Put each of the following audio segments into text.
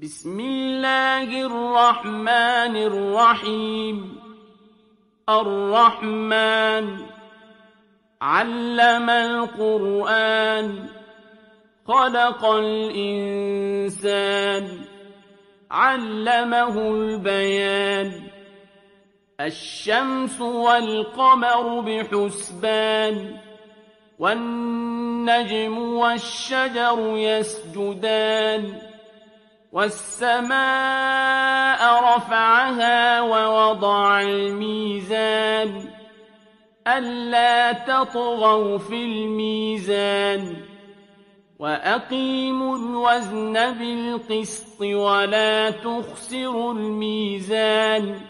بسم الله الرحمن الرحيم. الرحمن علم القرآن خلق الإنسان علمه البيان. الشمس والقمر بحسبان والنجم والشجر يسجدان. والسماء رفعها ووضع الميزان ألا تطغوا في الميزان وأقيموا الوزن بالقسط ولا تخسروا الميزان.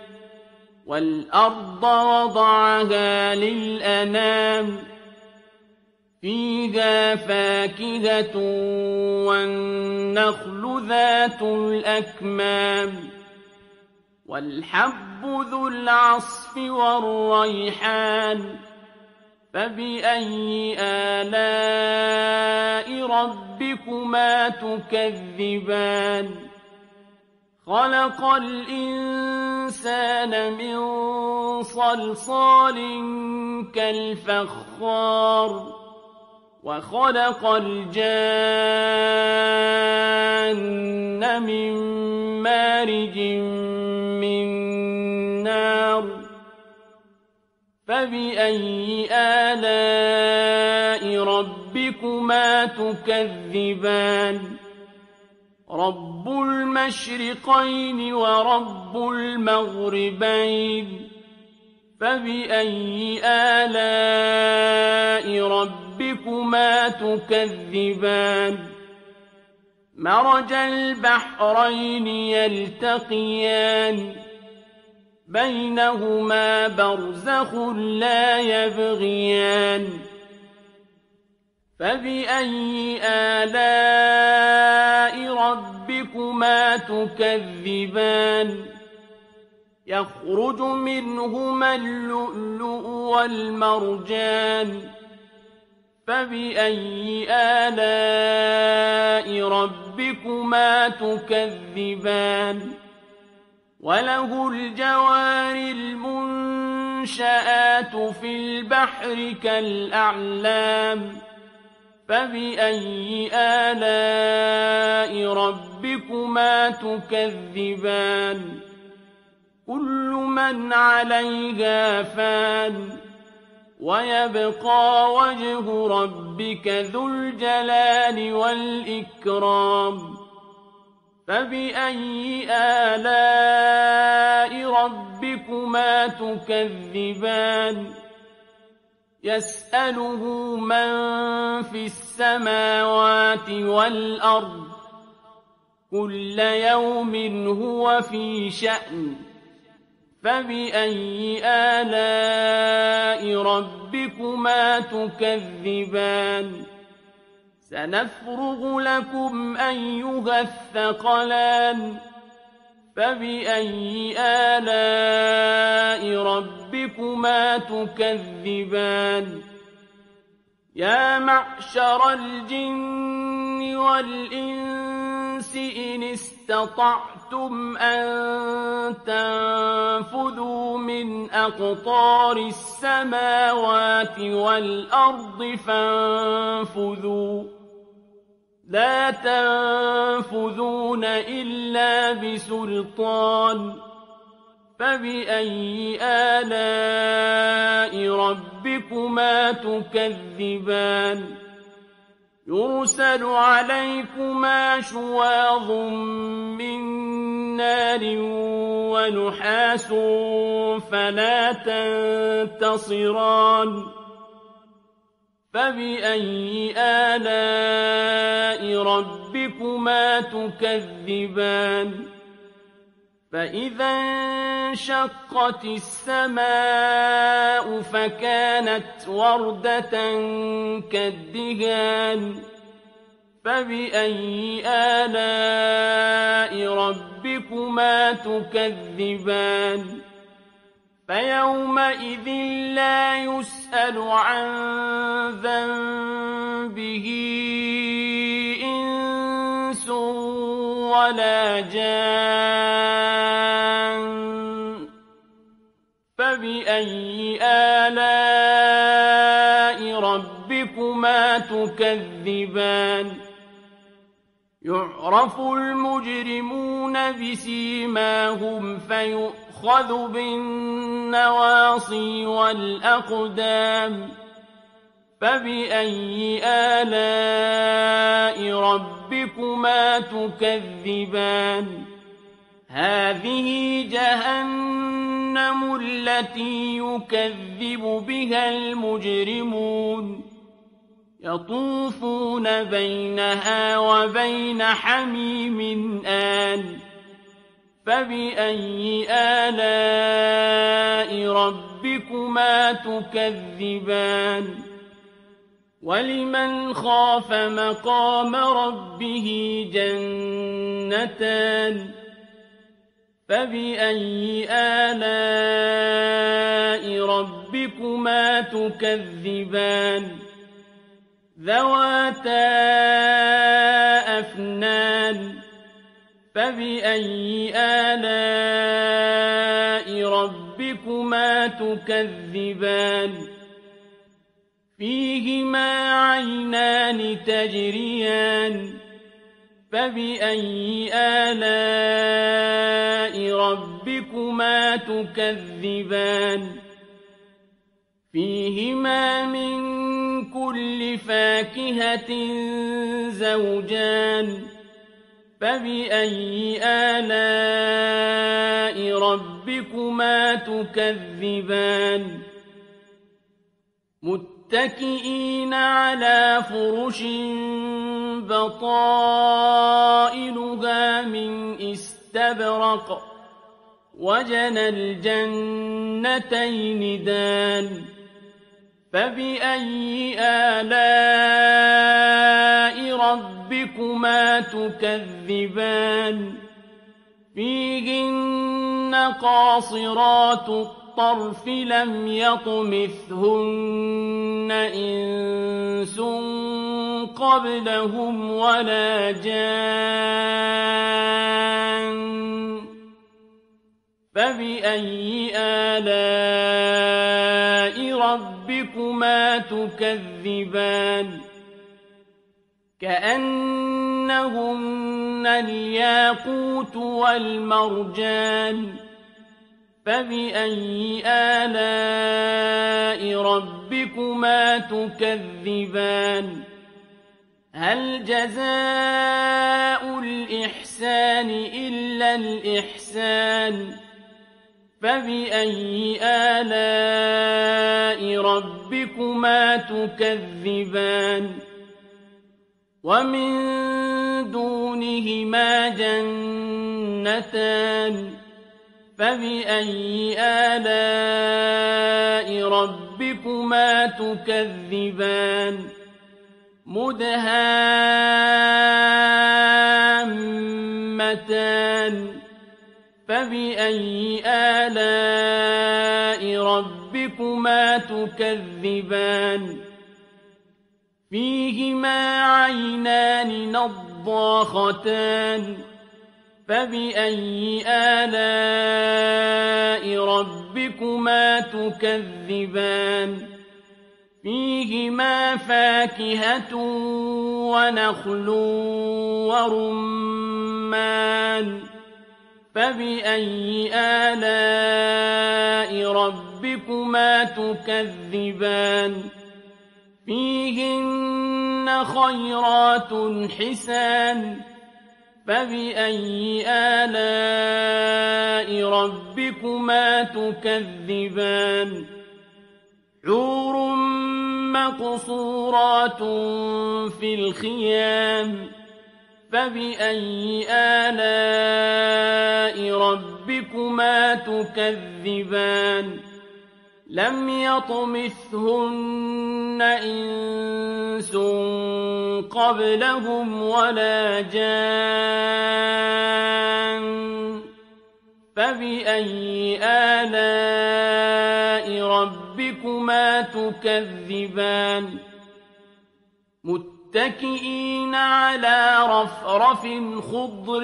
والأرض وضعها للأنام فيها فاكهة والنخل ذات الأكمام والحب ذو العصف والريحان. فبأي آلاء ربكما تكذبان؟ خلق الإنسان من صلصال كالفخار وخلق الجان من مارج من نار. فبأي آلاء ربكما تكذبان؟ رب المشرقين ورب المغربين. فبأي آلاء ربكما تكذبان؟ مرج البحرين يلتقيان بينهما برزخ لا يبغيان. فبأي آلاء ربكما تكذبان؟ يخرج منهما اللؤلؤ والمرجان. فبأي آلاء ربكما تكذبان؟ وله الجوار المنشآت في البحر كالأعلام. فبأي آلاء ربكما تكذبان؟ كل من عليها فان ويبقى وجه ربك ذو الجلال والإكرام. فبأي آلاء ربكما تكذبان؟ يسأله من في السماوات والأرض كل يوم هو في شأن. فبأي آلاء ربكما تكذبان؟ سنفرغ لكم أيها الثقلان. فبأي آلاء ربكما تكذبان؟ يا معشر الجن والإنس إن استطعتم أن تنفذوا من أقطار السماوات والأرض فانفذوا لا تنفذون إلا بسلطان. فبأي آلاء ربكما تكذبان؟ يرسل عليكما شواظ من نار ونحاس فلا تنتصران. فبأي آلاء ربكما تكذبان؟ فإذا انشقت السماء فكانت وردة كالدهان. فبأي آلاء ربكما تكذبان؟ فيومئذ لا يسأل عن ذنبه إنس ولا جان فبأي آلاء ربكما تكذبان يعرف المجرمون بسيماهم فيؤخذ بالنواصي والأقدام فبأي آلاء ربكما تكذبان هذه جهنم التي يكذب بها المجرمون يطوفون بينها وبين حميم آن فبأي آلاء ربكما تكذبان ولمن خاف مقام ربه جنتان فبأي آلاء ربكما تكذبان ذواتا أفنان فبأي آلاء ربكما تكذبان فيهما عينان تجريان فبأي آلاء ربكما تكذبان فيهما من كل فاكهة زوجان فبأي آلاء ربكما تكذبان متكئين على فرش بطائنها من استبرق وجنى الجنتين دان فبأي آلاء ربكما تكذبان فيهن قاصرات الطرف لم يطمثهن إنس قبلهم ولا جان فبأي آلاء ربكما تكذبان كأنهن الياقوت والمرجان فبأي آلاء ربكما تكذبان هل جزاء الإحسان إلا الإحسان فبأي آلاء ربكما تكذبان ومن دونهما جنتان فبأي آلاء ربكما تكذبان مدهامتان فبأي آلاء ربكما تكذبان فيهما عينان نضاختان فبأي آلاء ربكما تكذبان فيهما فاكهة ونخل ورمان فبأي آلاء ربكما تكذبان فيهن خيرات حسان فبأي آلاء ربكما تكذبان حور مقصورات في الخيام فبأي آلاء ربكما تكذبان لم يطمثهن إنس قبلهم ولا جان فبأي آلاء ربكما تكذبان متكئين على رفرف خضر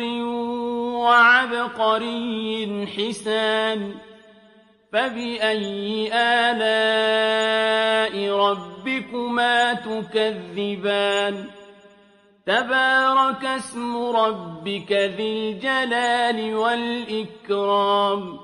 وعبقري حسان فبأي آلاء ربكما تكذبان تبارك اسم ربك ذي الجلال والإكرام